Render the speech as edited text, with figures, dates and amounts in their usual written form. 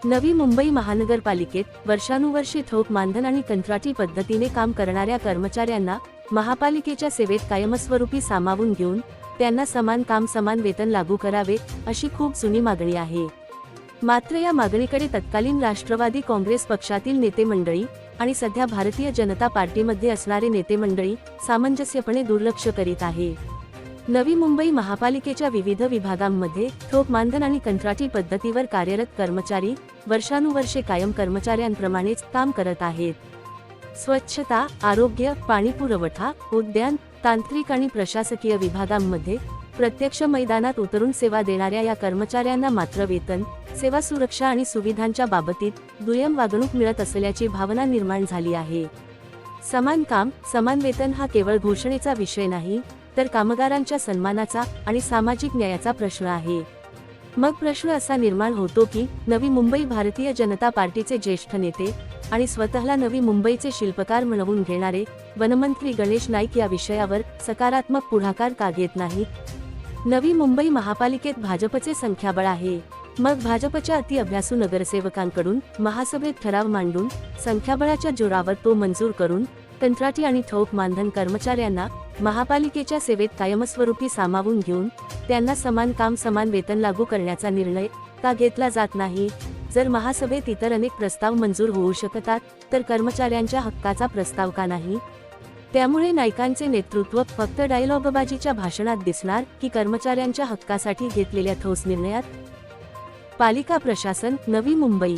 नवी मुंबई महानगरपालिकेत वर्षानुवर्षे ठोक मानधन आणि कंत्राटी पद्धतीने काम करणाऱ्या कर्मचाऱ्यांना महापालिकेच्या सेवेत कायमस्वरूपी सामावून घेऊन त्यांना समान काम समान वेतन लागू करावे अशी खूप जुनी मागणी आहे। मात्र या मागणीकडे तत्कालीन राष्ट्रवादी काँग्रेस पक्षातील नेते मंडळी आणि सध्या भारतीय जनता पार्टीमध्ये असणारे नेते मंडळी सामंजस्यपणे दुर्लक्ष करीत आहे। नवी मुंबई महापालिकेच्या विविध विभागांमध्ये ठोक मानधन आणि कंत्राटी पद्धतीवर कार्यरत कर्मचारी वर्षानुवर्षे कायम कर्मचाऱ्यांप्रमाणेच काम करत आहेत। स्वच्छता, आरोग्य, पाणी पुरवठा, उद्यान, तांत्रिक आणि प्रशासकीय विभागांमध्ये प्रत्यक्ष मैदानात उतरून सेवा देणाऱ्या या कर्मचाऱ्यांना मात्र वेतन, सेवा सुरक्षा आणि सुविधांच्या बाबतीत दुय्यम वागणूक मिळत असल्याची भावना निर्माण झाली आहे। समान काम समान वेतन हा केवळ घोषणेचा विषय नाही, तर कामगारांच्या सन्मानाचा आणि सामाजिक न्यायाचा प्रश्न आहे। मग प्रश्न असा निर्माण होतो की नवी मुंबई भारतीय जनता पार्टीचे ज्येष्ठ नेते आणि स्वतःला नवी मुंबईचे शिल्पकार म्हणवून घेणारे वनमंत्री गणेश नाईक या विषयावर सकारात्मक पुढाकार का घेत नाहीत। नवी मुंबई महापालिकेत भाजपचे संख्याबळ आहे, मग भाजपच्या अतिअभ्यासू नगरसेवकांकडून महासभेत ठराव मांडून संख्याबळाच्या जोरावर तो मंजूर करून कंत्राटी आणि ठोक मानधन कर्मचाऱ्यांना महापालिकेच्या सेवेत कायमस्वरूपी सामावून घेऊन त्यांना समान काम समान वेतन लागू करण्याचा निर्णय का घेतला जात नाही। जर महासभेत इतर अनेक प्रस्ताव मंजूर होऊ शकतात, तर कर्मचाऱ्यांच्या हक्काचा प्रस्ताव का नाही? त्यामुळे नाईकांचे नेतृत्व फक्त डायलॉगबाजीच्या भाषणात दिसणार की कर्मचाऱ्यांच्या हक्कासाठी घेतलेल्या ठोस निर्णयात? पालिका प्रशासन, नवी मुंबई।